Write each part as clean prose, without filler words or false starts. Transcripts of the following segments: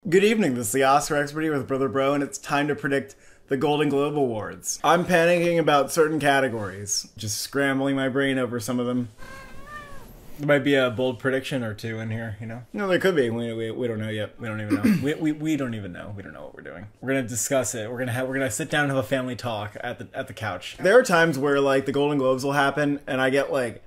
Good evening, this is the Oscar Expertise with Brother Bro, and it's time to predict the Golden Globe Awards. I'm panicking about certain categories, just scrambling my brain over some of them. There might be a bold prediction or two in here, you know? No, there could be. We don't know yet. We don't even know. we don't even know. We don't know what we're doing. We're gonna discuss it. We're gonna sit down and have a family talk at the couch. There are times where like the Golden Globes will happen, and I get like,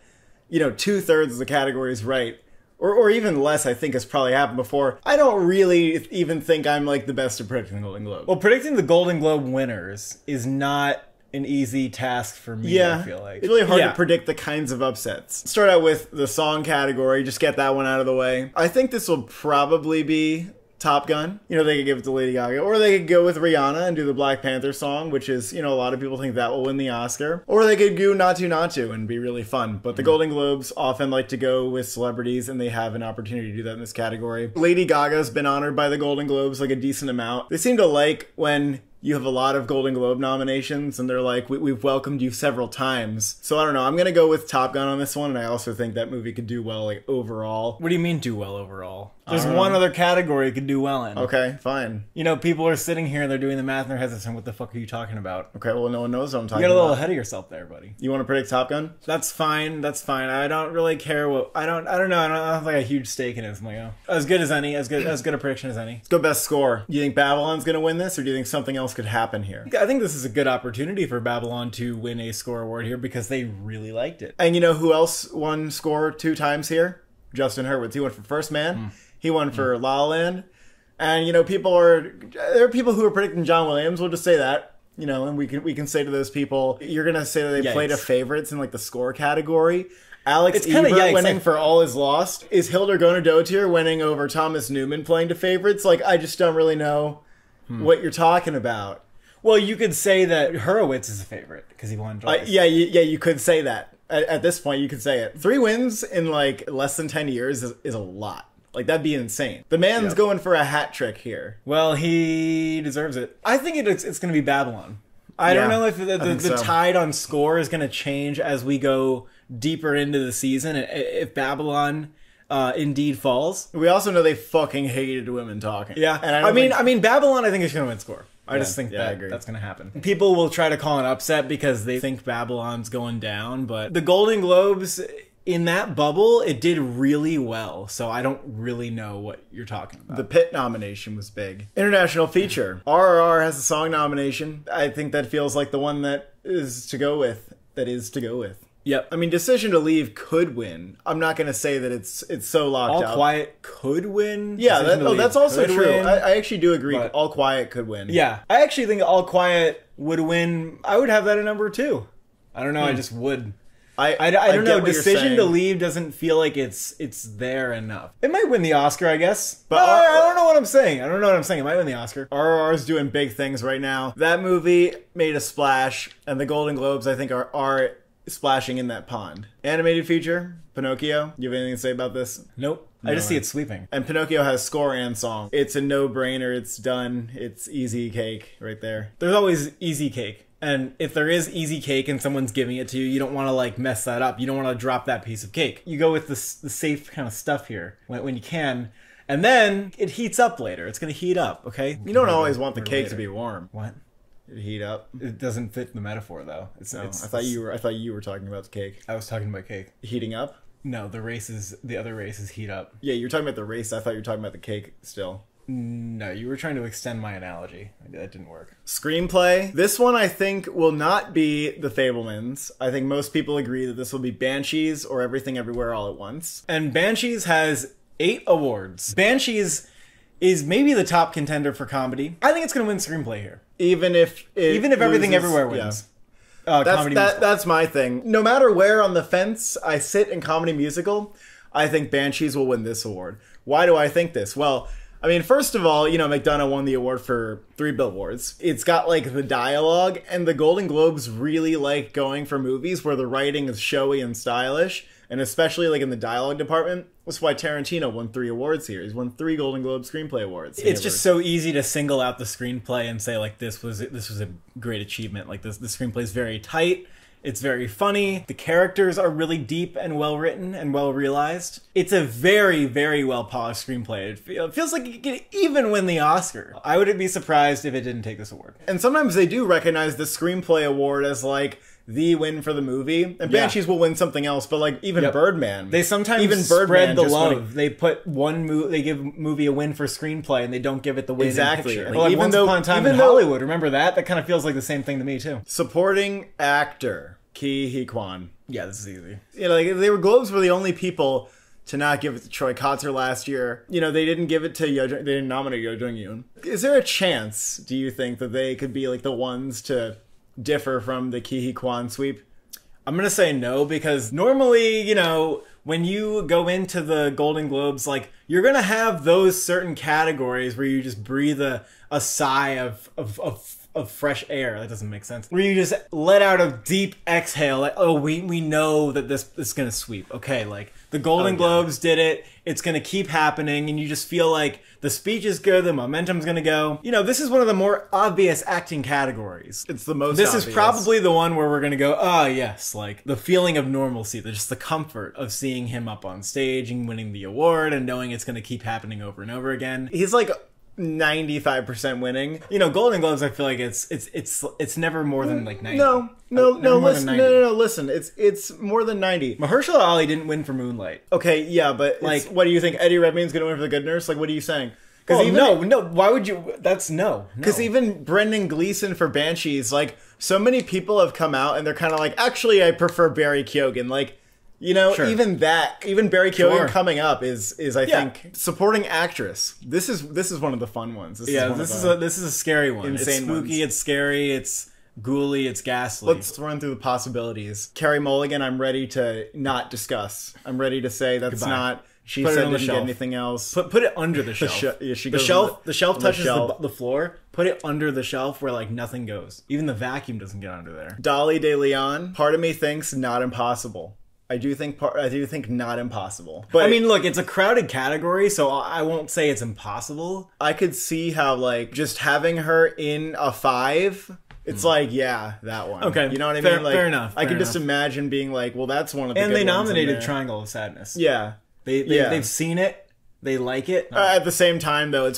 you know, 2/3 of the categories right. Or even less, I think, has probably happened before. I don't really even think I'm, like, the best at predicting the Golden Globe. Well, predicting the Golden Globe winners is not an easy task for me, I feel like. It's really hard to predict the kinds of upsets. Start out with the song category, just get that one out of the way. I think this will probably be Top Gun. You know, they could give it to Lady Gaga. Or they could go with Rihanna and do the Black Panther song, which is, you know, a lot of people think that will win the Oscar. Or they could do Not To and be really fun. But the Golden Globes often like to go with celebrities, and they have an opportunity to do that in this category. Lady Gaga's been honored by the Golden Globes like a decent amount. They seem to like when you have a lot of Golden Globe nominations, and they're like, we've welcomed you several times. So I don't know, I'm gonna go with Top Gun on this one, and I also think that movie could do well, like, overall. What do you mean do well overall? There's one other category it could do well in. Okay, fine. You know, people are sitting here and they're doing the math in their heads and saying, what the fuck are you talking about? Okay, well, no one knows what I'm talking about. You got a little ahead of yourself there, buddy. You want to predict Top Gun? That's fine, that's fine. I don't really care what, I don't know, I don't have like a huge stake in it. I'm like, oh, as good as any, as good a prediction as any. Let's go best score. Do you think Babylon's gonna win this, or do you think something else could happen here? I think this is a good opportunity for Babylon to win a score award here because they really liked it. And you know who else won score 2 times here? Justin Hurwitz. He won for First Man. He won for La La Land. And you know, there are people who are predicting John Williams. We'll just say that. You know, and we can say to those people, you're gonna say that they played a favorites in like the score category. Alex Ebert winning for All Is Lost. Is Hildur Guðnadóttir winning over Thomas Newman playing to favorites? Like, I just don't really know what you're talking about. Well, you could say that Hurwitz is a favorite because he won twice. Yeah, you could say that. At this point, you could say it. 3 wins in like less than 10 years is a lot. Like, that'd be insane. The man's going for a hat trick here. Well, he deserves it. I think it's going to be Babylon. I don't know if the tide on score is going to change as we go deeper into the season. If Babylon indeed falls. We also know they fucking hated women talking. Yeah. And I mean, Babylon, I think is going to win score. I just think that that's going to happen. People will try to call an upset because they think Babylon's going down, but the Golden Globes, in that bubble, it did really well, so I don't really know what you're talking about. The Pitt nomination was big. International feature. RRR has a song nomination. I think that feels like the one that is to go with. Yep. I mean, Decision to Leave could win. I'm not going to say that it's so locked out. All Quiet could win? Yeah, that's also true. I actually do agree. But All Quiet could win. Yeah. I actually think All Quiet would win. I would have that at number 2. I don't know. I just would. I don't know. Decision to Leave doesn't feel like it's there enough. It might win the Oscar, I guess. But I don't know what I'm saying. It might win the Oscar. RRR is doing big things right now. That movie made a splash, and the Golden Globes, I think, are splashing in that pond. Animated feature, Pinocchio. You have anything to say about this? Nope. I just see it sweeping. And Pinocchio has score and song. It's a no-brainer. It's done. It's easy cake right there. There's always easy cake. And if there is easy cake and someone's giving it to you, you don't want to like mess that up. You don't want to drop that piece of cake. You go with the safe kind of stuff here when you can. And then it heats up later. It's going to heat up, okay? You don't always want the cake to be warm. What? Heat up. It doesn't fit the metaphor though. I thought you were talking about the cake. I was talking about cake. Heating up? No, the other races heat up. Yeah, you're talking about the race. I thought you were talking about the cake still. No, you were trying to extend my analogy. That didn't work. Screenplay. This one I think will not be The Fabelmans. I think most people agree that this will be Banshees or Everything Everywhere All at Once. And Banshees has 8 awards. Banshees is maybe the top contender for comedy. I think it's going to win Screenplay here. Even if Everything Everywhere wins. Yeah. That's my thing. No matter where on the fence I sit in comedy musical, I think Banshees will win this award. Why do I think this? Well, I mean, first of all, you know, McDonough won the award for 3 Billboards. It's got, like, the dialogue, and the Golden Globes really like going for movies where the writing is showy and stylish, and especially, like, in the dialogue department. That's why Tarantino won 3 awards here. He's won 3 Golden Globe Screenplay Awards. It's just so easy to single out the screenplay and say, like, this was a great achievement. Like, the screenplay is very tight. It's very funny. The characters are really deep and well written and well realized. It's a very, very well polished screenplay. It feels like it could even win the Oscar. I wouldn't be surprised if it didn't take this award. And sometimes they do recognize the screenplay award as like the win for the movie. And Banshees will win something else, but like even Birdman. They sometimes even spread the love. They put they give movie a win for screenplay and they don't give it the win in picture. Like, even Once Upon a Time in Hollywood, remember that? That kind of feels like the same thing to me too. Supporting actor. Ki Hee Kwan. Yeah, this is easy. You know, like Globes were the only people to not give it to Troy Kotsur last year. You know, they didn't give it to they didn't nominate Yo Jung Yoon. Is there a chance, do you think, that they could be like the ones to differ from the Ki Hee Kwan sweep? I'm gonna say no, because normally, you know, when you go into the Golden Globes, like, you're gonna have those certain categories where you just breathe a sigh of fresh air. That doesn't make sense. Where you just let out a deep exhale, like, oh, we know that this is gonna sweep. Okay, like, the Golden Globes did it. It's gonna keep happening, and you just feel like the speech is good, the momentum's gonna go. You know, this is one of the more obvious acting categories. It's the most obvious. This is probably the one where we're gonna go, oh yes, like, the feeling of normalcy, just the comfort of seeing him up on stage and winning the award and knowing it's gonna keep happening over and over again. He's like 95% winning. You know, Golden Globes, I feel like it's never more than like 90. No, listen, it's more than 90. Mahershala Ali didn't win for Moonlight. Okay, yeah, but like, what do you think? Eddie Redmayne's gonna win for The Good Nurse? Like, what are you saying? No, why would you? That's no. Because even Brendan Gleeson for Banshees, like, so many people have come out and they're kind of like, actually, I prefer Barry Keoghan. Like, you know, even Barry Keoghan coming up is I think supporting actress. This is one of the fun ones. This is a scary one. Insane, it's spooky. Ones. It's scary. It's ghouly. It's ghastly. Let's run through the possibilities. Carey Mulligan, I'm ready to not discuss. I'm ready to say that's not. She said didn't get anything else. Put it under the shelf. The shelf touches the floor. Put it under the shelf where like nothing goes. Even the vacuum doesn't get under there. Dolly De Leon. Part of me thinks not impossible. I do think not impossible. But I mean, look, it's a crowded category, so I won't say it's impossible. I could see how, like, just having her in a 5, it's like, yeah, that one. Okay. You know what I mean? Like, fair enough. I can just imagine being like, well, that's one of the good ones. And they nominated Triangle of Sadness. Yeah. They've seen it. They like it. At the same time, though, it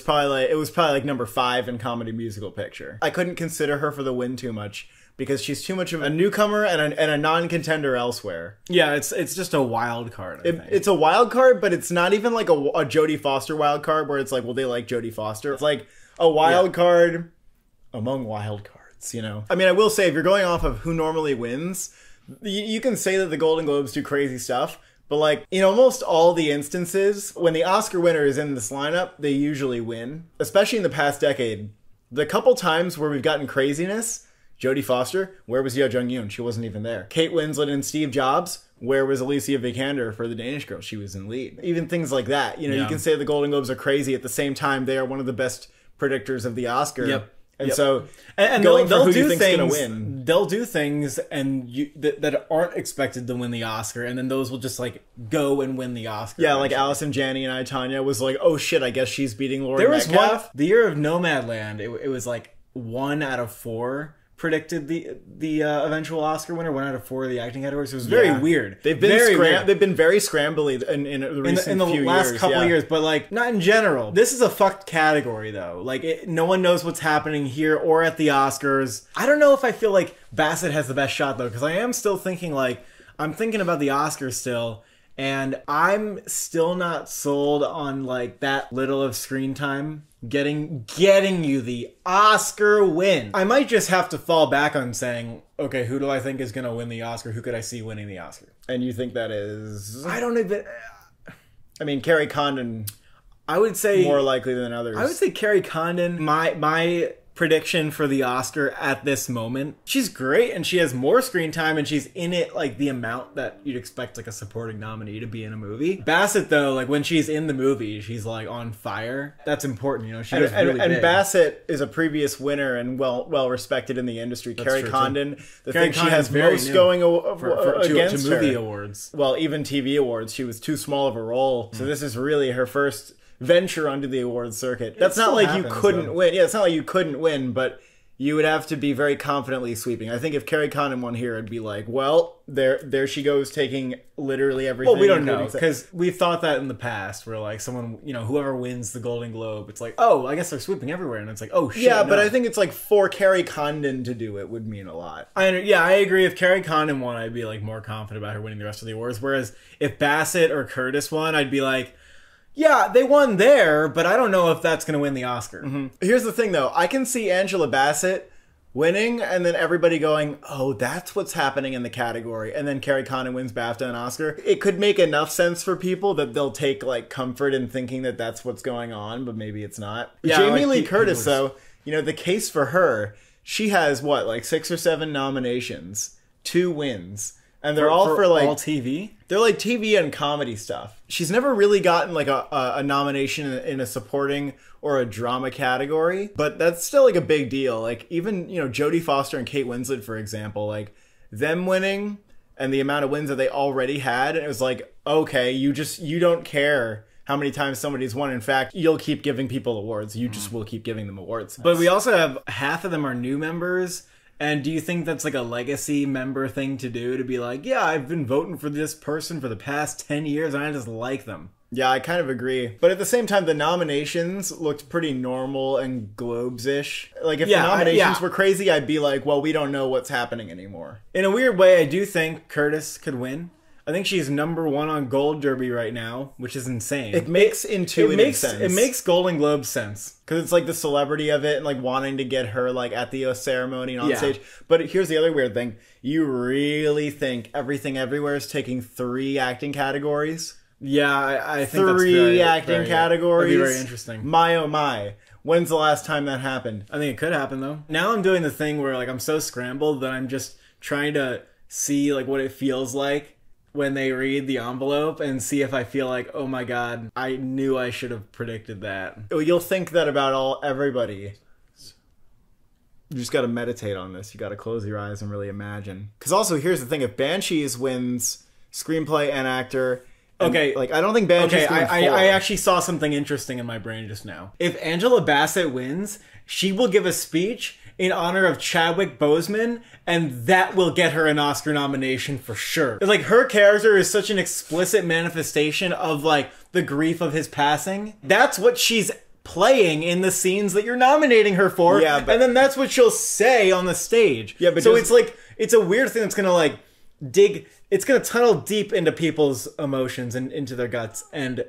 was probably like number 5 in comedy musical picture. I couldn't consider her for the win too much, because she's too much of a newcomer and a non-contender elsewhere. Yeah, it's just a wild card, I think. It's a wild card, but it's not even like a Jodie Foster wild card where it's like, well, they like Jodie Foster. It's like a wild card among wild cards, you know? I mean, I will say, if you're going off of who normally wins, you can say that the Golden Globes do crazy stuff, but like, in almost all the instances, when the Oscar winner is in this lineup, they usually win. Especially in the past decade. The couple times where we've gotten craziness, Jodie Foster, where was Yo Jung Yoon? She wasn't even there. Kate Winslet and Steve Jobs, where was Alicia Vikander for The Danish Girl? She was in lead. Even things like that. You know, you can say the Golden Globes are crazy. At the same time, they are one of the best predictors of the Oscar. Yep. And so, and they'll do things. They'll do things that aren't expected to win the Oscar, and then those will just like go and win the Oscar. Yeah, like Allison Janney and I, Tonya, was like, oh shit, I guess she's beating Lauren Metcalf. The year of Nomadland, it was like 1 out of 4 predicted the eventual Oscar winner. 1 out of 4 of the acting categories. It was very weird. They've been very scrambly in the last couple of years, but like not in general. This is a fucked category though. Like no one knows what's happening here or at the Oscars. I don't know if I feel like Bassett has the best shot though, because I am still thinking I'm thinking about the Oscars still. And I'm still not sold on like that little of screen time getting you the Oscar win. I might just have to fall back on saying, okay, who do I think is going to win the Oscar? Who could I see winning the Oscar? And you think that is? I don't even. I mean, Carrie Condon. I would say more likely than others. I would say Carrie Condon. My prediction for the Oscar at this moment. She's great and she has more screen time and she's in it like the amount that you'd expect like a supporting nominee to be in a movie. Bassett though, like when she's in the movie, she's like on fire. That's important, you know. She does really big. And Bassett is a previous winner and well respected in the industry. That's Carrie Condon, the thing she has most going against to movie awards. Well, even TV awards, she was too small of a role. So this is really her first venture onto the awards circuit. That's not like you couldn't win. Yeah, it's not like you couldn't win, but you would have to be very confidently sweeping. I think if Carrie Condon won here, it'd be like, well, there she goes, taking literally everything. Well, we don't know, because we've thought that in the past, where like someone, you know, whoever wins the Golden Globe, it's like, oh, I guess they're sweeping everywhere, and it's like, oh shit. Yeah, but I think it's like for Carrie Condon to do it would mean a lot. I agree. If Carrie Condon won, I'd be like more confident about her winning the rest of the awards. Whereas if Bassett or Curtis won, I'd be like, yeah, they won there, but I don't know if that's going to win the Oscar. Here's the thing, though. I can see Angela Bassett winning, and then everybody going, oh, that's what's happening in the category. And then Carrie Condon wins BAFTA and Oscar. It could make enough sense for people that they'll take like comfort in thinking that that's what's going on, but maybe it's not. Yeah, Jamie Lee Curtis, though, you know, the case for her, she has, what, like 6 or 7 nominations, 2 wins. And they're all for like... all TV? They're like TV and comedy stuff. She's never really gotten like a nomination in a supporting or a drama category, but that's still like a big deal. Like even, you know, Jodie Foster and Kate Winslet, for example, like them winning and the amount of wins that they already had, and it was like, okay, you don't care how many times somebody's won. In fact, you'll keep giving people awards. You just will keep giving them awards. But we also have half of them are new members. And do you think that's like a legacy member thing to do? To be like, yeah, I've been voting for this person for the past 10 years and I just like them. Yeah, I kind of agree. But at the same time, the nominations looked pretty normal and Globes-ish. Like, if the nominations were crazy, I'd be like, well, we don't know what's happening anymore. In a weird way, I do think Curtis could win. I think she's #1 on Gold Derby right now, which is insane. It makes intuitive sense. It makes Golden Globe sense. Because it's like the celebrity of it and like wanting to get her like at the ceremony and on stage. But here's the other weird thing. You really think Everything Everywhere is taking 3 acting categories? Yeah, I think that's 3 acting categories? That'd be very interesting. My oh my. When's the last time that happened? I think it could happen though. Now I'm doing the thing where like I'm so scrambled that I'm just trying to see like what it feels like when they read the envelope and see if I feel like, oh my god, I knew I should have predicted that. You'll think that about everybody. You just gotta meditate on this. You gotta close your eyes and really imagine. Because also, here's the thing. If Banshees wins Screenplay and Actor... Okay. Like, I don't think Banshees wins 4. I actually saw something interesting in my brain just now. If Angela Bassett wins, she will give a speech in honor of Chadwick Boseman, and that will get her an Oscar nomination for sure. Like, her character is such an explicit manifestation of, like, the grief of his passing. That's what she's playing in the scenes that you're nominating her for, and then that's what she'll say on the stage. Yeah, but so it's like, it's a weird thing that's gonna, like, it's gonna tunnel deep into people's emotions and into their guts, and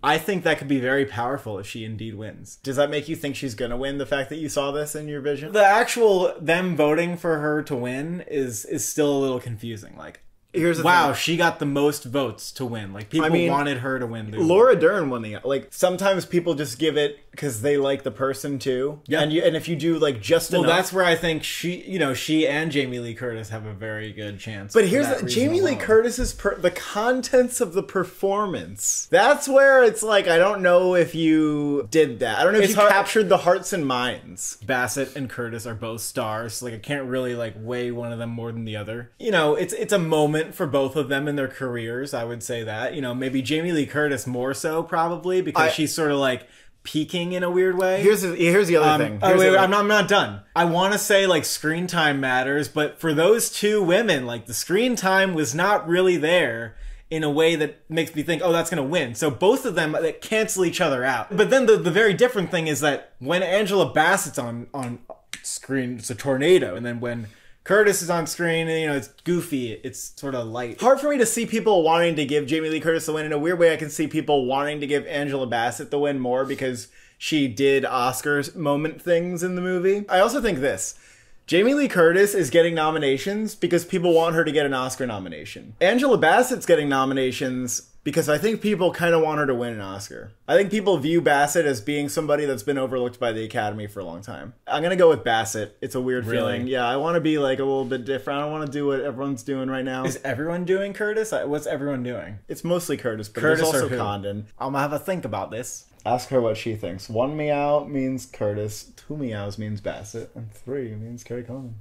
I think that could be very powerful if she indeed wins. Does that make you think she's gonna win, the fact that you saw this in your vision? The actual them voting for her to win is still a little confusing. Like, here's the wow, thing. She got the most votes to win. Like, people wanted her to win. Laura Dern won the... Like, sometimes people just give it because they like the person, too. Yeah. And if you do, like, just enough... Well, that's where I think she and Jamie Lee Curtis have a very good chance. But here's the... Jamie Lee Curtis's... the contents of the performance. That's where it's like, I don't know if you did that. I don't know if you captured the hearts and minds. Bassett and Curtis are both stars. So, like, I can't really, like, weigh one of them more than the other. You know, it's a moment for both of them in their careers, I would say that. You know, maybe Jamie Lee Curtis more so, probably, because she's sort of like peaking in a weird way. Here's the other thing. Wait, I'm not done. I want to say, like, screen time matters, but for those 2 women, like, the screen time was not really there in a way that makes me think, oh, that's going to win. So both of them cancel each other out. But then the very different thing is that when Angela Bassett's on screen, it's a tornado, and then when Curtis is on screen, and, you know, it's goofy. It's sort of light. Hard for me to see people wanting to give Jamie Lee Curtis the win. In a weird way, I can see people wanting to give Angela Bassett the win more because she did Oscars moment things in the movie. I also think this. Jamie Lee Curtis is getting nominations because people want her to get an Oscar nomination. Angela Bassett's getting nominations because I think people kind of want her to win an Oscar. I think people view Bassett as being somebody that's been overlooked by the Academy for a long time. I'm going to go with Bassett. It's a weird feeling. Yeah, I want to be like a little bit different. I don't want to do what everyone's doing right now. Is everyone doing Curtis? What's everyone doing? It's mostly Curtis, but there's also Condon. I'm going to have a think about this. Ask her what she thinks. 1 meow means Curtis, 2 meows means Bassett, and 3 means Carrie Condon.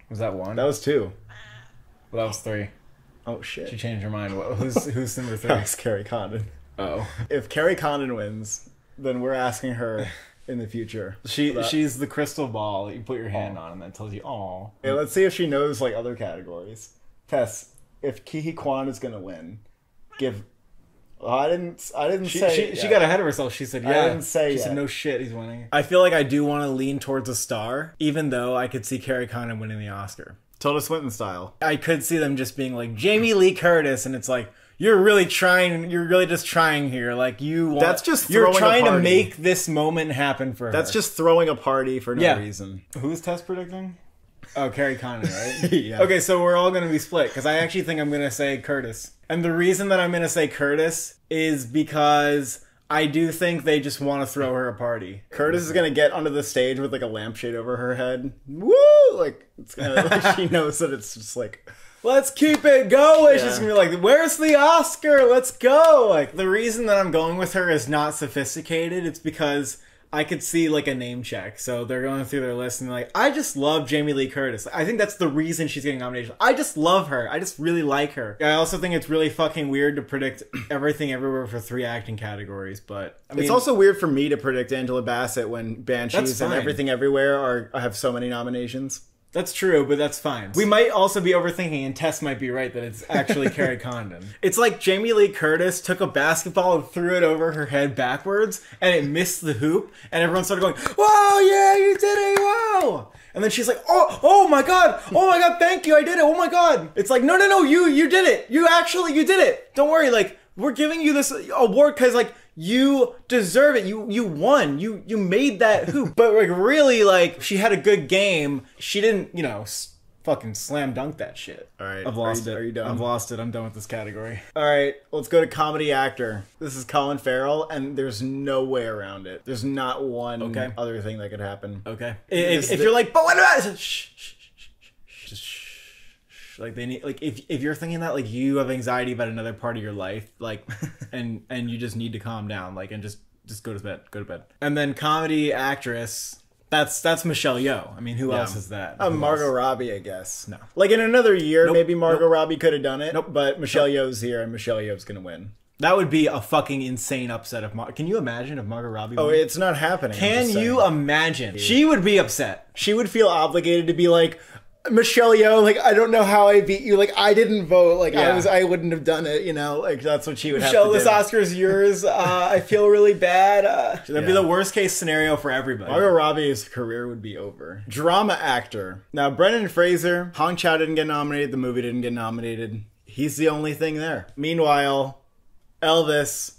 Was that 1? That was 2. Well, that was 3. Oh, shit. She changed her mind. Who's number 3? That's Carrie Condon. Oh. If Carrie Condon wins, then we're asking her in the future. She's the crystal ball that you put your hand on and that tells you, "Aw." Okay, let's see if she knows like other categories. Tess, if Kihi Kwan is gonna win, give. Oh, I didn't say. She got ahead of herself. She said, "Yeah." I didn't say. She yet. said, "No shit, he's winning." I feel like I do want to lean towards a star, even though I could see Carrie Condon winning the Oscar. Tilda Swinton style. I could see them just being like Jamie Lee Curtis, and it's like you're really trying. You're really just trying here. Like That's just you're throwing trying a party. to make this moment happen for her. That's just throwing a party for no Yeah. reason. Who's Tess predicting? Oh, Carrie Condon, right? Yeah. Okay, so we're all going to be split because I actually think I'm going to say Curtis. And the reason that I'm going to say Curtis is because I do think they just want to throw her a party. Curtis is going to get onto the stage with like a lampshade over her head. Woo! Like, it's gonna, like she knows that it's just like, let's keep it going. Yeah. She's going to be like, where's the Oscar? Let's go. Like, the reason that I'm going with her is not sophisticated. It's because I could see like a name check. So they're going through their list and they're like, I just love Jamie Lee Curtis. I think that's the reason she's getting nominations. I just love her. I just really like her. I also think it's really fucking weird to predict Everything Everywhere for 3 acting categories, but I mean, It's also weird for me to predict Angela Bassett when Banshees and fine. Everything Everywhere have so many nominations. that's true, but that's fine. We might also be overthinking, and Tess might be right that it's actually Carrie Condon. It's like Jamie Lee Curtis took a basketball and threw it over her head backwards, and it missed the hoop, and everyone started going, "Whoa, yeah, you did it, wow!" And then she's like, oh my god, thank you, I did it, oh my god. It's like, no, you did it. You did it. Don't worry, like, we're giving you this award because, like, you deserve it. You won. You made that hoop. But like really, like she had a good game. She didn't, fucking slam dunk that shit. All right. I've lost it. Are you done? I've lost it. I'm done with this category. All right, let's go to comedy actor. This is Colin Farrell, and there's no way around it. There's not one other thing that could happen. Okay. If you're like, but what about shh. Like they need, like if you're thinking that like you have anxiety about another part of your life, like and you just need to calm down, like and just go to bed. And then comedy actress, that's Michelle Yeoh. I mean, who else is that? Margot Robbie, I guess. No. Like in another year, Nope. maybe Margot Nope. Robbie could have done it. Nope. But Michelle Yeoh's here, and Michelle Yeoh's gonna win. That would be a fucking insane upset of Can you imagine if Margot Robbie Oh, won? it's not happening. I'm Can just you saying. imagine? She would be upset. She would feel obligated to be like, Michelle Yeoh, like, I don't know how I beat you. Like, I didn't vote. Like, Yeah. I wouldn't have done it. You know, like that's what she would Michelle, have to this do. Oscar's yours. I feel really bad. That'd be the worst case scenario for everybody. Margot Robbie's career would be over. Drama actor. Now, Brendan Fraser, Hong Chow didn't get nominated. The movie didn't get nominated. He's the only thing there. Meanwhile, Elvis,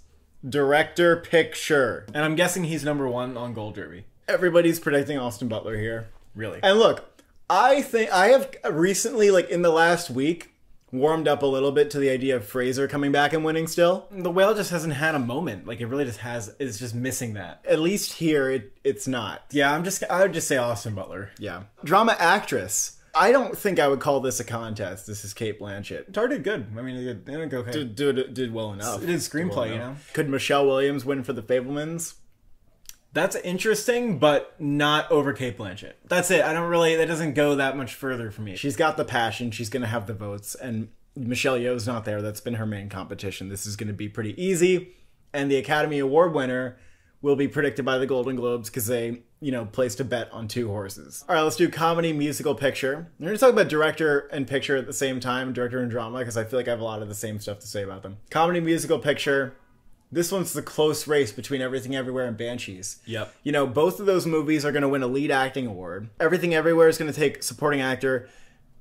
director, picture. And I'm guessing he's number 1 on Gold Derby. Everybody's predicting Austin Butler here. Really? And look, I think I have recently, like in the last week, warmed up a little bit to the idea of Fraser coming back and winning still. The Whale just hasn't had a moment. Like it really just has. It's just missing that. At least here, it's not. Yeah, I would just say Austin Butler. Yeah. Drama actress. I don't think I would call this a contest. This is Cate Blanchett. Tar did good. I mean, it did okay. Did well enough. It did screenplay, you know. Could Michelle Williams win for The Fabelmans? That's interesting, but not over Cate Blanchett. That's it. That doesn't go that much further for me. She's got the passion. She's going to have the votes. And Michelle Yeoh's not there. That's been her main competition. This is going to be pretty easy. And the Academy Award winner will be predicted by the Golden Globes because they, placed a bet on 2 horses. All right, let's do comedy, musical, picture. We're going to talk about director and picture at the same time, director and drama, because I feel like I have a lot of the same stuff to say about them. Comedy, musical, picture. This one's the close race between Everything Everywhere and Banshees. Yep. Both of those movies are going to win a lead acting award. Everything Everywhere is going to take supporting actor.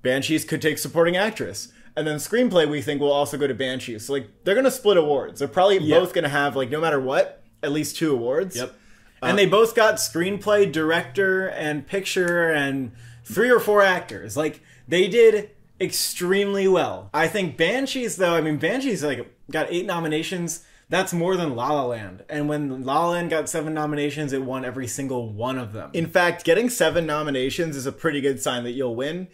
Banshees could take supporting actress. And then Screenplay, we think, will also go to Banshees. So, they're going to split awards. They're probably both going to have, no matter what, at least 2 awards. Yep. And they both got screenplay, director, and picture, and 3 or 4 actors. Like, they did extremely well. I think Banshees, though, Banshees, got 8 nominations. That's more than La La Land. And when La La Land got 7 nominations, it won every single one of them. In fact, getting 7 nominations is a pretty good sign that you'll win.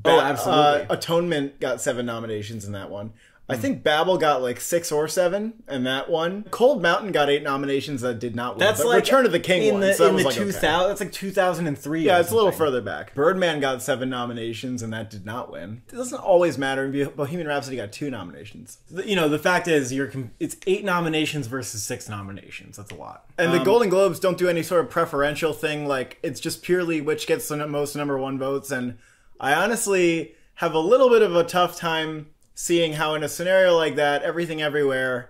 Oh, absolutely. Atonement got 7 nominations in that one. I think Babel got like 6 or 7, and that won. Cold Mountain got 8 nominations that did not win. That's but like Return of the King won. So that was like 2000. okay. That's like 2003. Yeah, it's a little further back. Birdman got 7 nominations, and that did not win. It doesn't always matter. Bohemian Rhapsody got 2 nominations. You know, the fact is, it's 8 nominations versus 6 nominations. That's a lot. And the Golden Globes don't do any sort of preferential thing. Like, it's just purely which gets the most number 1 votes. And I honestly have a little bit of a tough time seeing how in a scenario like that, Everything Everywhere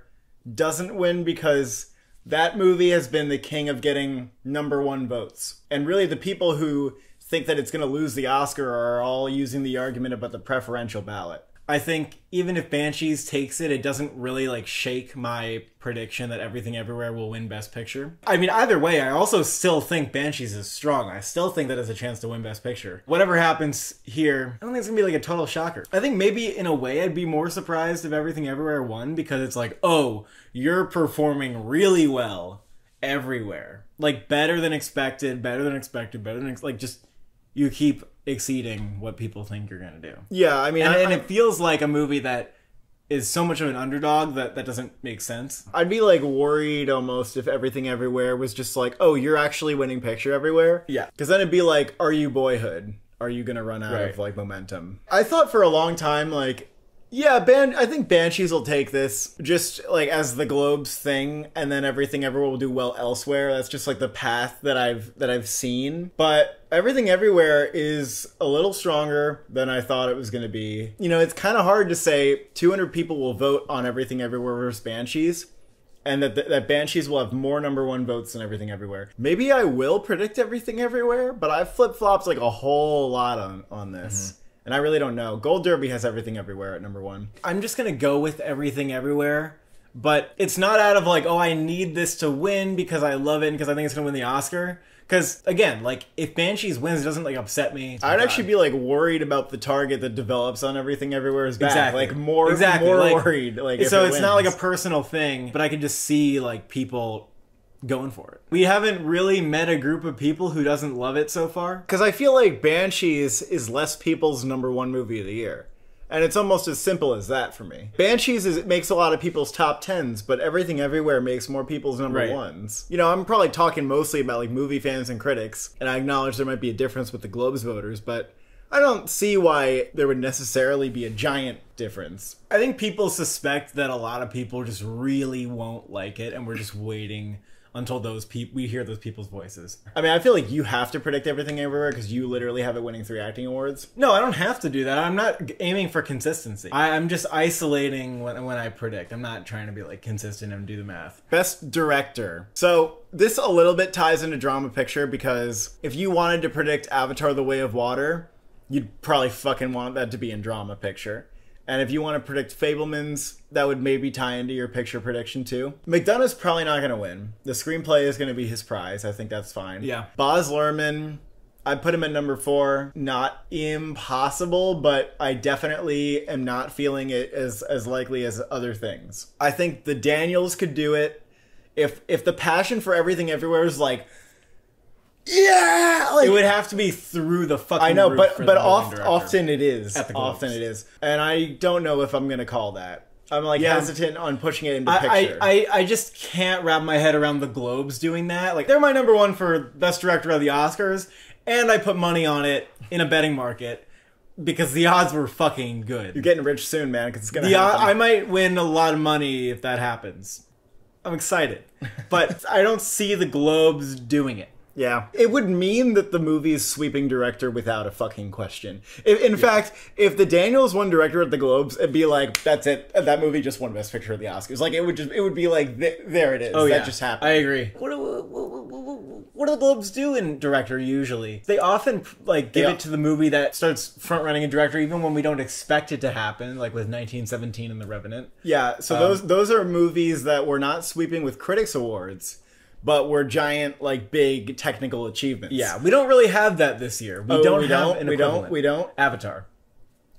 doesn't win, because that movie has been the king of getting number 1 votes. And really the people who think that it's going to lose the Oscar are all using the argument about the preferential ballot. I think even if Banshees takes it, it doesn't really like shake my prediction that Everything Everywhere will win Best Picture. I mean, either way, I also still think Banshees is strong. I still think that has a chance to win Best Picture. Whatever happens here, I don't think it's gonna be like a total shocker. I think maybe in a way I'd be more surprised if Everything Everywhere won, because it's like, oh, you're performing really well everywhere. Like better than expected, like just you keep exceeding what people think you're gonna do. Yeah, I mean, and it feels like a movie that is so much of an underdog that doesn't make sense. I'd be like worried almost if Everything Everywhere was just like, oh, you're actually winning picture everywhere. Yeah, because then it'd be like, are you Boyhood? Are you gonna run out of like momentum? I thought for a long time like, yeah, I think Banshees will take this just like as the Globes thing, and then Everything Everywhere will do well elsewhere. That's just like the path that I've seen. But Everything Everywhere is a little stronger than I thought it was going to be. You know, it's kind of hard to say 200 people will vote on Everything Everywhere versus Banshees, and that Banshees will have more number 1 votes than Everything Everywhere. Maybe I will predict Everything Everywhere, but I've flip-flopped like a whole lot on this. Mm-hmm. And I really don't know. Gold Derby has Everything Everywhere at number 1. I'm just going to go with Everything Everywhere. But it's not out of like, oh, I need this to win because I love it and because I think it's going to win the Oscar. Because, again, like, if Banshees wins, it doesn't, like, upset me. I'd actually be, like, worried about the target that develops on Everything Everywhere's back. Exactly. Like, more like, worried. Like, so it's not, like, a personal thing, but I could just see, like, people going for it. We haven't really met a group of people who doesn't love it so far. Because I feel like Banshees is less people's number 1 movie of the year. And it's almost as simple as that for me. Banshees makes a lot of people's top 10s, but Everything Everywhere makes more people's number 1s. You know, I'm probably talking mostly about like movie fans and critics, and I acknowledge there might be a difference with the Globes voters, but I don't see why there would necessarily be a giant difference. I think people suspect that a lot of people just really won't like it, and we're just waiting until we hear those people's voices. I mean, I feel like you have to predict Everything Everywhere because you literally have it winning 3 acting awards. No, I don't have to do that. I'm not aiming for consistency. I'm just isolating when I predict. I'm not trying to be like consistent and do the math. Best Director. So this a little bit ties into Drama Picture, because if you wanted to predict Avatar: The Way of Water, you'd probably fucking want that to be in Drama Picture. And if you want to predict Fabelmans, that would maybe tie into your picture prediction too. McDonough's probably not going to win. The screenplay is going to be his prize. I think that's fine. Yeah. Baz Luhrmann, I put him at number 4. Not impossible, but I definitely am not feeling it as likely as other things. I think the Daniels could do it. If the passion for Everything Everywhere is like, yeah, like, it would have to be through the fucking I know, roof but often often it is. At the Globes. Often it is. And I don't know if I'm going to call that. I'm like hesitant on pushing it into picture. I just can't wrap my head around the Globes doing that. Like, they're my number 1 for Best Director of the Oscars, and I put money on it in a betting market because the odds were fucking good. You're getting rich soon, man, because it's going to happen. I might win a lot of money if that happens. I'm excited. But I don't see the Globes doing it. Yeah. It would mean that the movie is sweeping director without a fucking question. In fact, if the Daniels won director at the Globes, it'd be like, that's it. That movie just won Best Picture at the Oscars. Like, it would be like, there it is. Oh, yeah. That just happened. I agree. What do the Globes do in director usually? They often like give it to the movie that starts front-running a director even when we don't expect it to happen, like with 1917 and The Revenant. Yeah, so those are movies that were not sweeping with critics awards, but were giant, like, big technical achievements. Yeah, we don't really have that this year. We don't. We don't. Avatar.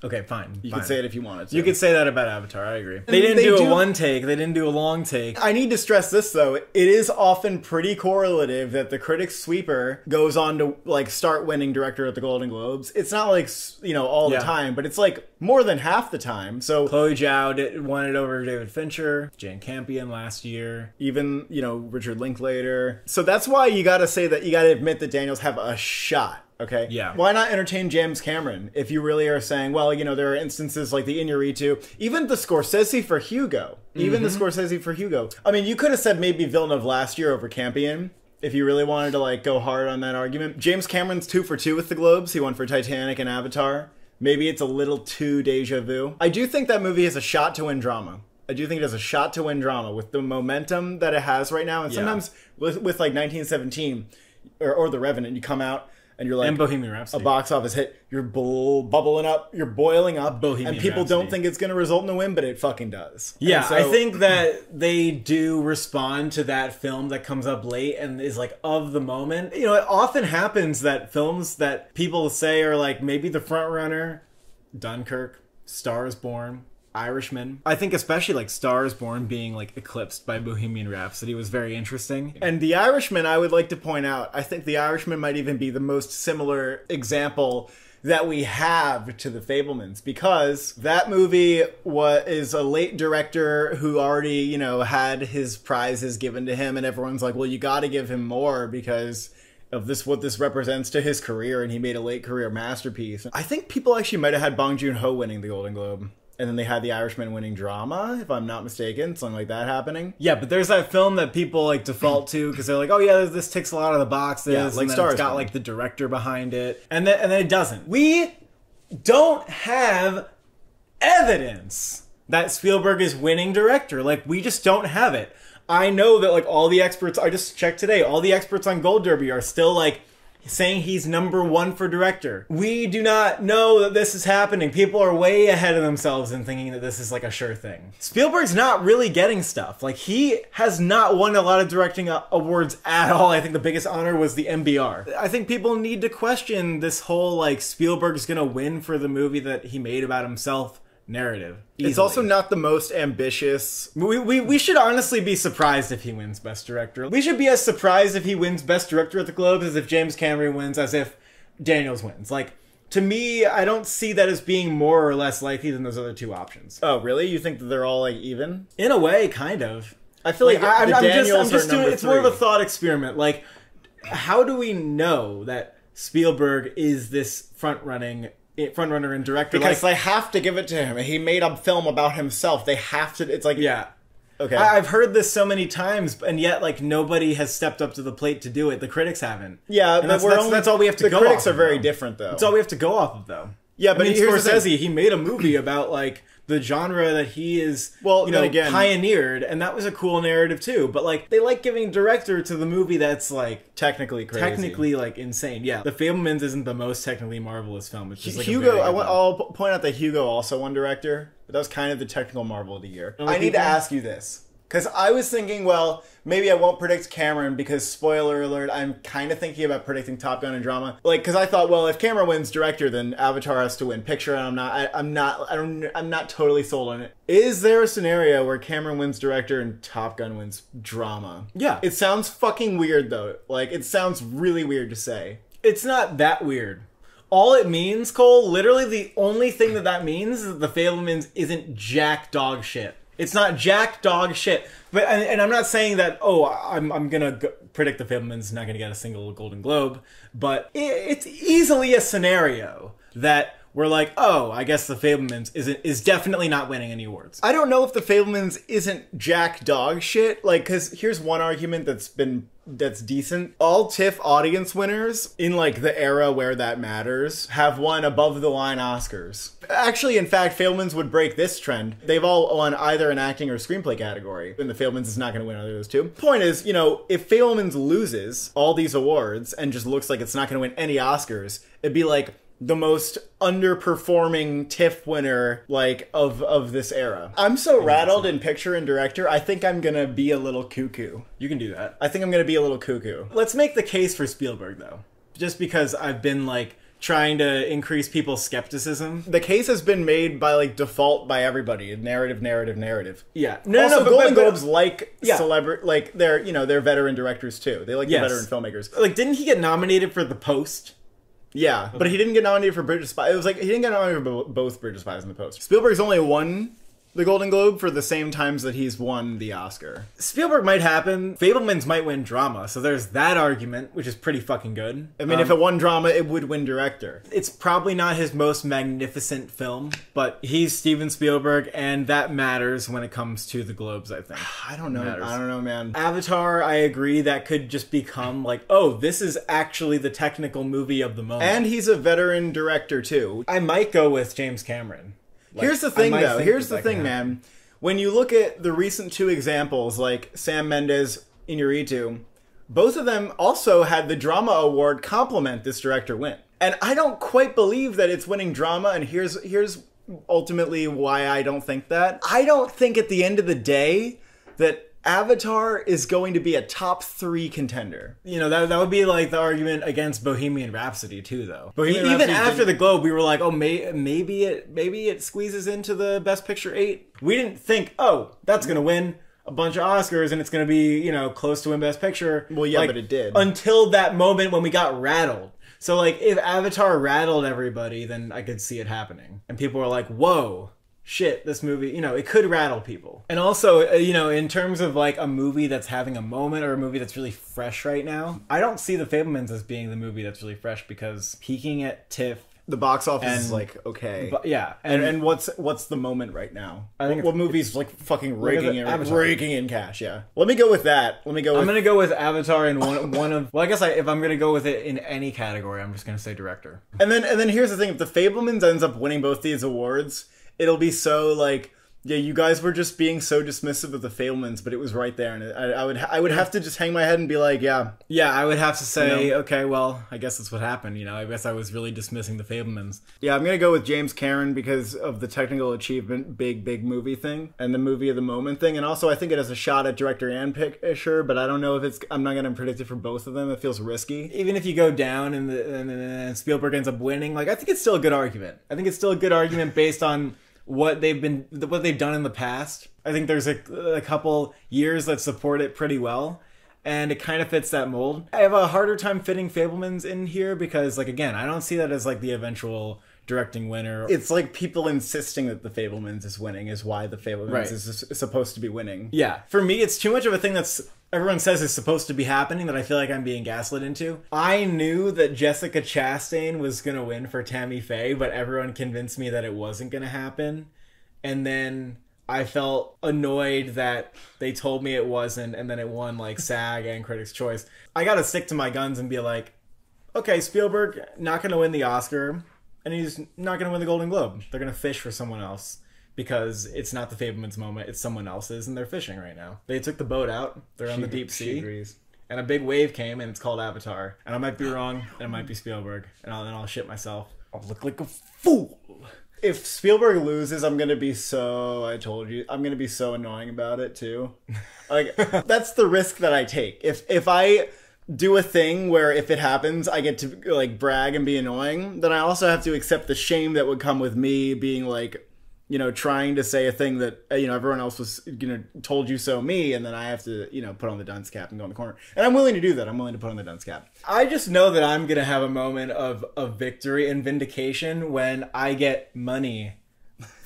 Okay, fine. You could say it if you wanted to. You could say that about Avatar, I agree. They didn't do a one take, they didn't do a long take. I need to stress this, though. It is often pretty correlative that the critics' sweeper goes on to, like, start winning director at the Golden Globes. It's not, like, you know, all the time, but it's, like, more than half the time. So Chloe Zhao won it over David Fincher, Jane Campion last year. Even, you know, Richard Linklater. So that's why you gotta say that, you gotta admit that Daniels have a shot. Okay. Yeah. Why not entertain James Cameron if you really are saying, well, you know, there are instances like the Iñárritu, even the Scorsese for Hugo. Even the Scorsese for Hugo. I mean, you could have said maybe Villeneuve last year over Campion if you really wanted to, like, go hard on that argument. James Cameron's 2 for 2 with the Globes. He won for Titanic and Avatar. Maybe it's a little too deja vu. I do think that movie has a shot to win drama. I do think it has a shot to win drama with the momentum that it has right now. And sometimes with like 1917 or The Revenant, you come out and you're like, and Bohemian Rhapsody, a box office hit. You're bubbling up. You're boiling up. Bohemian and people Rhapsody. don't think it's going to result in a win, but it fucking does. Yeah, So, I think that they do respond to that film that comes up late and is like of the moment. You know, it often happens that films that people say are like maybe the front runner, Dunkirk, Star is Born, Irishman. I think especially like Star is Born being like eclipsed by Bohemian Rhapsody was very interesting. And The Irishman, I would like to point out, I think The Irishman might even be the most similar example that we have to The Fabelmans, because that movie is a late director who already, you know, had his prizes given to him, and everyone's like, well, you got to give him more because of this, what this represents to his career, and he made a late career masterpiece. I think people actually might have had Bong Joon-ho winning the Golden Globe. And then they had The Irishman winning drama, if I'm not mistaken. Something like that happening. Yeah, but there's that film that people like default to because they're like, oh yeah, this ticks a lot of the boxes. Yeah, like and then Star it's is got Born. like the director behind it. And then it doesn't. We don't have evidence that Spielberg is winning director. Like, we just don't have it. I know that like all the experts, I just checked today, all the experts on Gold Derby are still like saying he's #1 for director. We do not know that this is happening. People are way ahead of themselves in thinking that this is like a sure thing. Spielberg's not really getting stuff. Like, he has not won a lot of directing awards at all. I think the biggest honor was the MBR. I think people need to question this whole like Spielberg's gonna win for the movie that he made about himself narrative. It's easily. also not the most ambitious. We should honestly be surprised if he wins Best Director. We should be as surprised if he wins Best Director at the Globes as if James Cameron wins, as if Daniels wins. Like, to me, I don't see that as being more or less likely than those other two options. Oh, really? You think that they're all like even? In a way, kind of. I feel like I'm Daniels just are doing. number It's more of a 3. thought experiment. Like, how do we know that Spielberg is this front runner and director? Because they have to give it to him. He made a film about himself. They have to. It's like, yeah. Okay. I've heard this so many times, and yet like nobody has stepped up to the plate to do it. The critics haven't. Yeah, and but that's all we have to go off. The critics are of, very though. different, though. That's all we have to go off of, though. Yeah, but I mean, here's the Scorsese, thing. he made a movie about like the genre that he is, again, pioneered, and that was a cool narrative too. But like, they like giving director to the movie that's like technically crazy, technically like insane. Yeah, The Fabelmans isn't the most technically marvelous film. It's just like Hugo. I'll point out that Hugo also won director, but that was kind of the technical marvel of the year. I need to ask you this. Because I was thinking, well, maybe I won't predict Cameron because, spoiler alert, I'm kind of thinking about predicting Top Gun and drama. Like, because I thought, well, if Cameron wins director, then Avatar has to win picture, and I'm not totally sold on it. Is there a scenario where Cameron wins director and Top Gun wins drama? Yeah. It sounds fucking weird, though. Like, it sounds really weird to say. It's not that weird. All it means, Cole, literally the only thing that means is that The Fabelmans isn't jack dog shit. It's not jack dog shit. But and I'm not saying that, I'm going to predict The Fabelmans is not going to get a single Golden Globe, but it's easily a scenario that we're like, I guess The Fabelmans is definitely not winning any awards. I don't know if The Fabelmans isn't jack dog shit. Like, because here's one argument that's decent. All TIFF audience winners in like the era where that matters have won above the line Oscars. Actually, in fact, Fabelmans would break this trend. They've all won either an acting or screenplay category, and The Fabelmans is not going to win either of those two. Point is, if Fabelmans loses all these awards and just looks like it's not going to win any Oscars, it'd be like the most underperforming TIFF winner, like, of this era. I'm so rattled in picture and director, I think I'm gonna be a little cuckoo. You can do that. I think I'm gonna be a little cuckoo. Let's make the case for Spielberg, though. Just because I've been, like, trying to increase people's skepticism. The case has been made by like default by everybody. Narrative. Yeah. No, Golden Globes yeah. celebrity, like they're they're veteran directors too. They like the veteran filmmakers. Like, didn't he get nominated for The Post? Yeah, but he didn't get nominated for Bridge of Spies. It was like he didn't get nominated for both Bridge of Spies and The Post. Spielberg's only won the Golden Globe for the same times that he's won the Oscar. Spielberg might happen. Fabelmans might win drama, so there's that argument, which is pretty fucking good. I mean, if it won drama, it would win director. It's probably not his most magnificent film, but he's Steven Spielberg, and that matters when it comes to the Globes, I think. I don't know. I don't know, man. Avatar, I agree, that could just become like, oh, this is actually the technical movie of the moment. And he's a veteran director, too. I might go with James Cameron. Like, here's the thing, though. Here's the thing, man. When you look at the recent two examples, like Sam Mendes, Iñárritu, both of them also had the drama award complement this director win. And I don't quite believe that it's winning drama, and here's ultimately why I don't think that. I don't think at the end of the day that Avatar is going to be a top 3 contender. You know, that would be like the argument against Bohemian Rhapsody too, though. Even Rhapsody after the Globe, we were like, oh, maybe it squeezes into the Best Picture 8. We didn't think, oh, that's gonna win a bunch of Oscars and it's gonna be, you know, close to win Best Picture. Well, yeah, but it did. Until that moment when we got rattled. So, like, if Avatar rattled everybody, then I could see it happening. And people were like, whoa. Shit, this movie, you know, it could rattle people. And also, you know, in terms of like a movie that's having a moment or a movie that's really fresh right now, I don't see The Fabelmans as being the movie that's really fresh because peaking at TIFF, the box office is like okay, yeah. And what's the moment right now? I think what movie's like fucking raking in cash? Yeah. Let me go with that. I'm gonna go with Avatar in one of. Well, I guess if I'm gonna go with it in any category, I'm just gonna say director. And then here's the thing: if The Fabelmans ends up winning both these awards, it'll be so like, yeah, you guys were just being so dismissive of The Fabelmans, but it was right there, and I would have to just hang my head and be like, yeah, I would have to say, okay, well, I guess that's what happened. You know, I guess I was really dismissing The Fabelmans. Yeah, I'm gonna go with James Cameron because of the technical achievement, big movie thing, and the movie of the moment thing, and also I think it has a shot at director and picture, but I don't know if it's. I'm not gonna predict it for both of them. It feels risky. Even if you go down and Spielberg ends up winning, like I think it's still a good argument. I think it's still a good argument based on what they've done in the past. I think there's a couple years that support it pretty well, and it kind of fits that mold. I have a harder time fitting Fabelmans in here because, like, again, I don't see that as like the eventual directing winner. It's like people insisting that The Fabelmans is winning is why The Fabelmans is supposed to be winning. Yeah. For me, it's too much of a thing that's everyone says is supposed to be happening that I feel like I'm being gaslit into. I knew that Jessica Chastain was going to win for Tammy Faye, but everyone convinced me that it wasn't going to happen. And then I felt annoyed that they told me it wasn't, and then it won like SAG and Critics' Choice. I got to stick to my guns and be like, okay, Spielberg not going to win the Oscar, and he's not going to win the Golden Globe. They're going to fish for someone else. Because it's not The Fabelmans moment, it's someone else's, and they're fishing right now. They took the boat out, they're on the deep sea, and a big wave came, and it's called Avatar. And I might be wrong, and it might be Spielberg, and then I'll shit myself. I'll look like a fool. If Spielberg loses, I'm gonna be so annoying about it too. Like that's the risk that I take. If I do a thing where if it happens, I get to like brag and be annoying, then I also have to accept the shame that would come with me being like, you know, trying to say a thing that, you know, everyone else was, you know, told you so me, and then I have to, you know, put on the dunce cap and go in the corner. And I'm willing to do that. I'm willing to put on the dunce cap. I just know that I'm going to have a moment of victory and vindication when I get money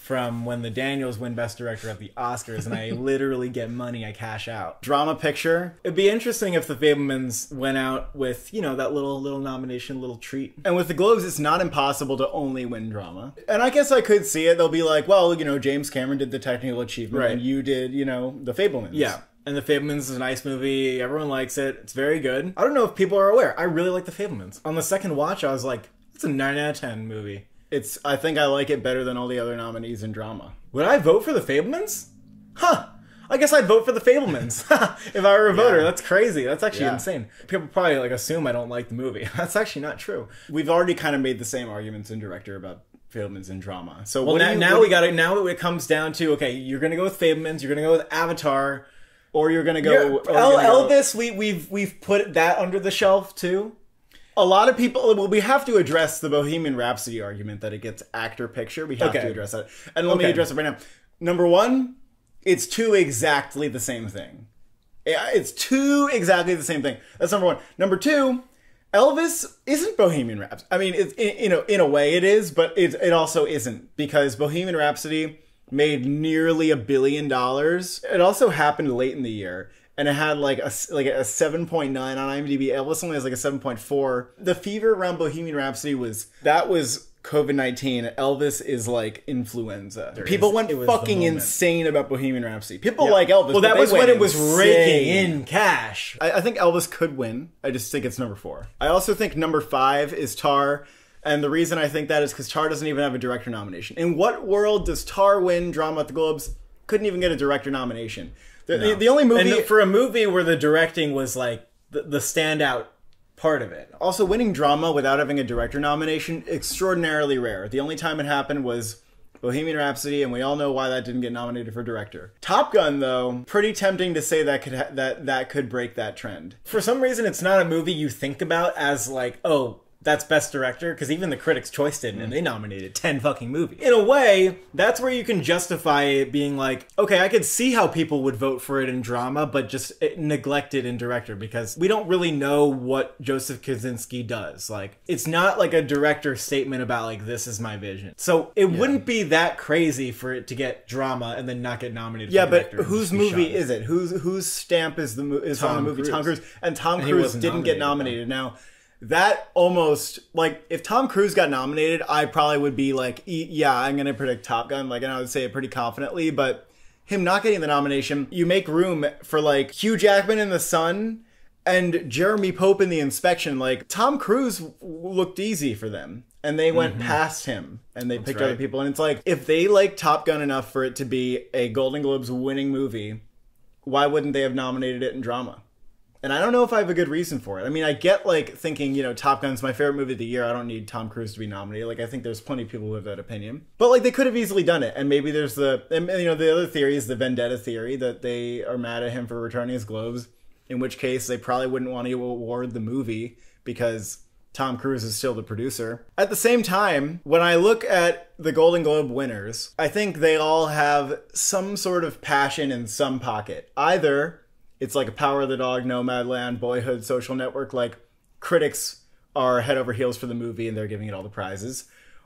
from when the Daniels win Best Director at the Oscars, and I literally get money, I cash out. Drama picture. It'd be interesting if The Fabelmans went out with, you know, that little nomination, little treat. And with the Globes, it's not impossible to only win drama. And I guess I could see it. They'll be like, well, you know, James Cameron did the technical achievement, and you did, you know, The Fabelmans. Yeah. And The Fabelmans is a nice movie. Everyone likes it. It's very good. I don't know if people are aware. I really like The Fabelmans. On the second watch, I was like, it's a 9 out of 10 movie. I think I like it better than all the other nominees in drama. Would I vote for The Fabelmans? Huh. I guess I'd vote for The Fabelmans. If I were a voter. That's crazy. That's actually insane. People probably like assume I don't like the movie. That's actually not true. We've already kind of made the same arguments in director about Fabelmans in drama. So well, now it comes down to, okay, you're going to go with Fabelmans, you're going to go with Avatar, or you're going to go... Elvis, we've put that under the shelf too. A lot of people, well, we have to address the Bohemian Rhapsody argument that it gets actor picture. We have to address that. And let me address it right now. Number one, it's two exactly the same thing. It's two exactly the same thing. That's number one. Number two, Elvis isn't Bohemian Rhapsody. I mean, it's, in a way it is, but it also isn't, because Bohemian Rhapsody made nearly $1 billion. It also happened late in the year. And it had like a 7.9 on IMDb. Elvis only has like a 7.4. The fever around Bohemian Rhapsody was COVID-19. Elvis is like influenza. People went fucking insane about Bohemian Rhapsody. People like Elvis. Well, that was when it was raking in cash. I think Elvis could win. I just think it's number 4. I also think number 5 is Tar. And the reason I think that is because Tar doesn't even have a director nomination. In what world does Tar win drama at the Globes? Couldn't even get a director nomination. The only movie... And for a movie where the directing was like the standout part of it. Also, winning drama without having a director nomination, extraordinarily rare. The only time it happened was Bohemian Rhapsody, and we all know why that didn't get nominated for director. Top Gun, though, pretty tempting to say that could break that trend. For some reason, it's not a movie you think about as like, oh, that's best director, because even the Critics' Choice didn't, and they nominated 10 fucking movies. In a way, that's where you can justify it being like, okay, I could see how people would vote for it in drama, but just neglect it in director, because we don't really know what Joseph Kosinski does. Like, it's not like a director statement about like, this is my vision. So it wouldn't be that crazy for it to get drama and then not get nominated for director. But whose movie is it? Whose stamp is on the movie? Tom Cruise. And Tom Cruise didn't get nominated. Now, that almost, like, if Tom Cruise got nominated, I probably would be like, yeah, I'm going to predict Top Gun. Like, and I would say it pretty confidently. But him not getting the nomination, you make room for, like, Hugh Jackman in The Sun and Jeremy Pope in The Inspection. Like, Tom Cruise looked easy for them. And they went past him. And they picked other people. And it's like, if they like Top Gun enough for it to be a Golden Globes winning movie, why wouldn't they have nominated it in drama? And I don't know if I have a good reason for it. I mean, I get, like, thinking, you know, Top Gun's my favorite movie of the year. I don't need Tom Cruise to be nominated. Like, I think there's plenty of people who have that opinion. But, like, they could have easily done it. And maybe there's the other theory is the vendetta theory, that they are mad at him for returning his Globes. In which case, they probably wouldn't want to award the movie because Tom Cruise is still the producer. At the same time, when I look at the Golden Globe winners, I think they all have some sort of passion in some pocket. Either it's like a Power of the Dog, Nomadland, Boyhood, Social Network, like critics are head over heels for the movie and they're giving it all the prizes.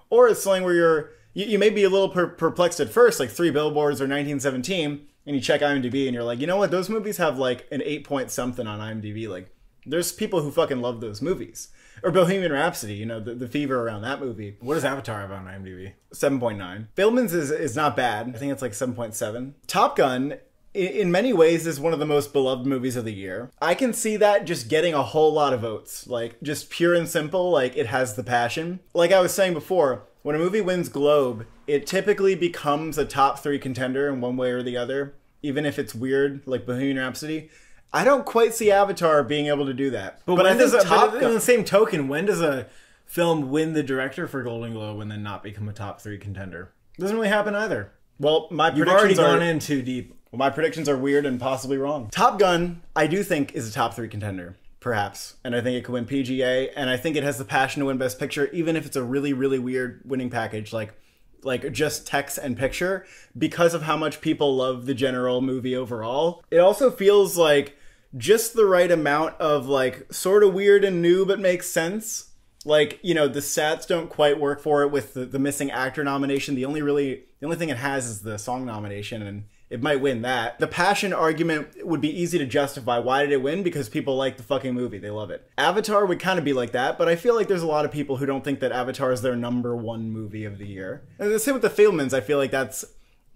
Or it's something where you may be a little perplexed at first, like 3 Billboards or 1917, and you check IMDb and you're like, you know what, those movies have like an 8 point something on IMDb. Like, there's people who fucking love those movies. Or Bohemian Rhapsody, you know, the fever around that movie. What does Avatar have on IMDb? 7.9. Fabelmans is not bad. I think it's like 7.7. Top Gun, in many ways, is one of the most beloved movies of the year. I can see that just getting a whole lot of votes. Like, just pure and simple, like, it has the passion. Like I was saying before, when a movie wins Globe, it typically becomes a top 3 contender in one way or the other, even if it's weird, like Bohemian Rhapsody. I don't quite see Avatar being able to do that. But in the same token, when does a film win the director for Golden Globe and then not become a top 3 contender? Doesn't really happen either. Well, You've already gone in too deep. Well, my predictions are weird and possibly wrong. Top Gun, I do think, is a top 3 contender, perhaps. And I think it could win PGA, and I think it has the passion to win Best Picture, even if it's a really, really weird winning package, like just text and picture, because of how much people love the general movie overall. It also feels like just the right amount of, like, sort of weird and new, but makes sense. Like, you know, the stats don't quite work for it with the missing actor nomination. The only thing it has is the song nomination, and it might win that. The passion argument would be easy to justify. Why did it win? Because people like the fucking movie. They love it. Avatar would kind of be like that, but I feel like there's a lot of people who don't think that Avatar is their #1 movie of the year. And the same with the Fabelmans. I feel like that's,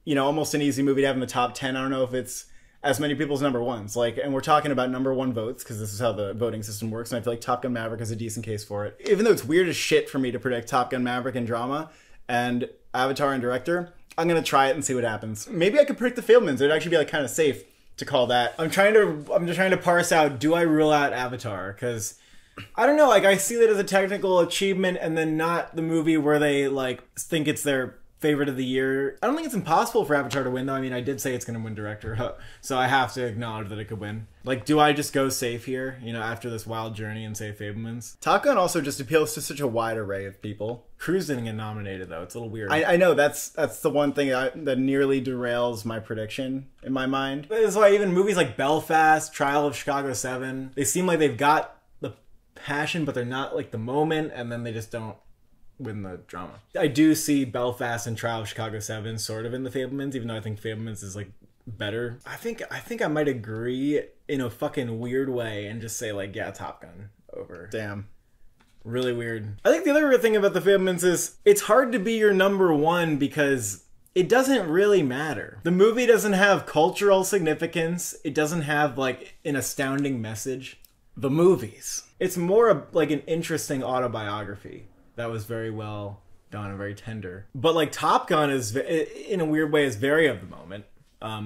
you know, almost an easy movie to have in the top 10. I don't know if it's as many people's #1s. Like, and we're talking about #1 votes because this is how the voting system works. And I feel like Top Gun Maverick is a decent case for it. Even though it's weird as shit for me to predict Top Gun Maverick in drama and Avatar in director, I'm going to try it and see what happens. Maybe I could predict the Fabelmans. It'd actually be like kind of safe to call that. I'm just trying to parse out, do I rule out Avatar? Because I don't know, like, I see that as a technical achievement and then not the movie where they like think it's their favorite of the year. I don't think it's impossible for Avatar to win, though. I mean, I did say it's going to win director, so I have to acknowledge that it could win. Like, do I just go safe here, you know, after this wild journey and say Fabelmans? Top Gun also just appeals to such a wide array of people. Cruise didn't get nominated, though. It's a little weird. I know, that's the one thing that nearly derails my prediction in my mind. That's why even movies like Belfast, Trial of Chicago 7, they seem like they've got the passion, but they're not like the moment, and then they just don't win the drama. I do see Belfast and Trial of Chicago 7 sort of in the Fabelmans, even though I think Fabelmans is like better. I think I might agree in a fucking weird way and just say like, yeah, Top Gun over. Damn. Really weird. I think the other weird thing about the Fabelmans is it's hard to be your number one because it doesn't really matter. The movie doesn't have cultural significance. It doesn't have like an astounding message. The movies. It's more like an interesting autobiography that was very well done and very tender. But like Top Gun is, in a weird way, is very of the moment.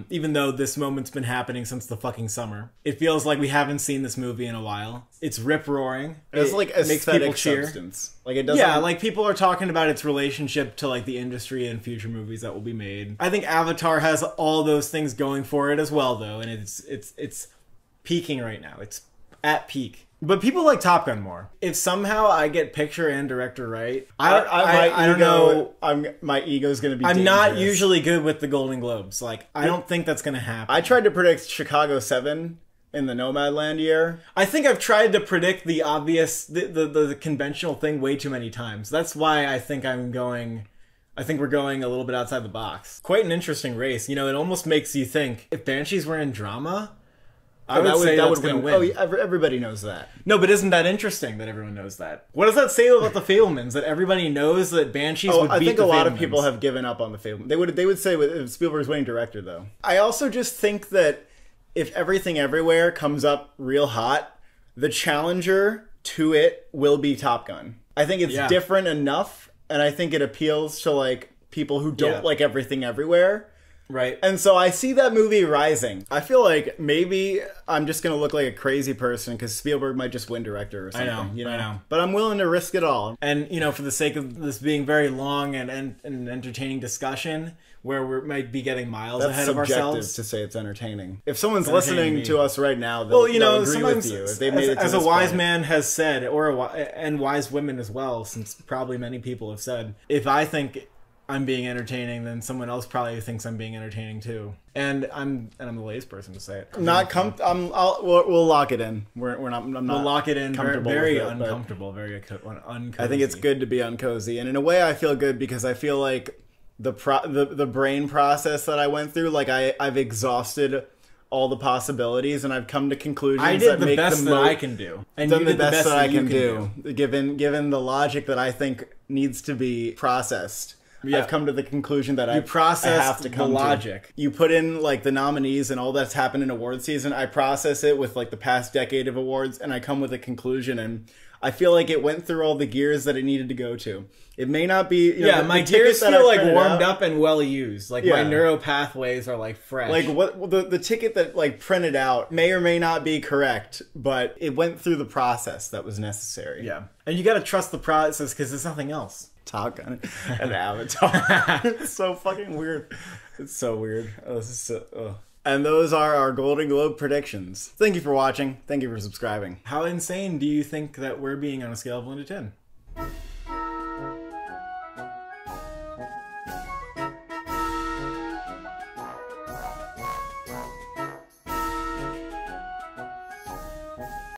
Even though this moment's been happening since the fucking summer. It feels like we haven't seen this movie in a while. It's rip-roaring. It's like aesthetic substance. Like it doesn't... Yeah, like people are talking about its relationship to like the industry and future movies that will be made. I think Avatar has all those things going for it as well, though, and it's peaking right now. It's at peak. But people like Top Gun more. If somehow I get picture and director right, I don't know. My ego's going to be I'm dangerous. not usually good with the Golden Globes. Like, I don't think that's going to happen. I tried to predict Chicago 7 in the Nomadland year. I think I've tried to predict the obvious, the conventional thing way too many times. That's why I think we're going a little bit outside the box. Quite an interesting race. You know, it almost makes you think, if Banshees were in drama... I would say that's going to win. Oh, yeah, everybody knows that. No, but isn't that interesting that everyone knows that? What does that say about the Fabelmans? That everybody knows that Banshees would beat the Fabelmans? I think a lot of people have given up on the Fabelmans. They would say if Spielberg's winning director, though. I also just think that if Everything Everywhere comes up real hot, the challenger to it will be Top Gun. I think it's different enough, and I think it appeals to like people who don't like Everything Everywhere. Right. And so I see that movie rising. I feel like maybe I'm just going to look like a crazy person because Spielberg might just win director or something. I know. But I'm willing to risk it all. And, you know, for the sake of this being very long and an entertaining discussion where we might be getting miles ahead of ourselves. That's subjective to say it's entertaining. If someone's listening to us right now, they'll agree with you. If they made it to as a wise man has said, and wise women as well, since probably many people have said, if I think I'm being entertaining, then someone else probably thinks I'm being entertaining too. And I'm the latest person to say it. We'll lock it in. I'm not. We'll lock it in. Very uncomfortable. Very uncozy. I think it's good to be uncozy, and in a way, I feel good because I feel like the brain process that I went through, like I've exhausted all the possibilities, and I've come to conclusions. I did the best that I can do, and you did the best that I can do, given the logic that I think needs to be processed. Yeah. I've come to the conclusion that I have to come the logic. You put in like the nominees and all that's happened in award season. I process it with like the past decade of awards, and I come with a conclusion. And I feel like it went through all the gears that it needed to go to. It may not be. My gears feel like warmed up and well used. Like my neural pathways are like fresh. Like what the ticket that like printed out may or may not be correct, but it went through the process that was necessary. Yeah, and you got to trust the process because there's nothing else. Top Gun and Avatar. It's so fucking weird. It's so weird. And those are our Golden Globe predictions. Thank you for watching. Thank you for subscribing. How insane do you think that we're being on a scale of 1 to 10?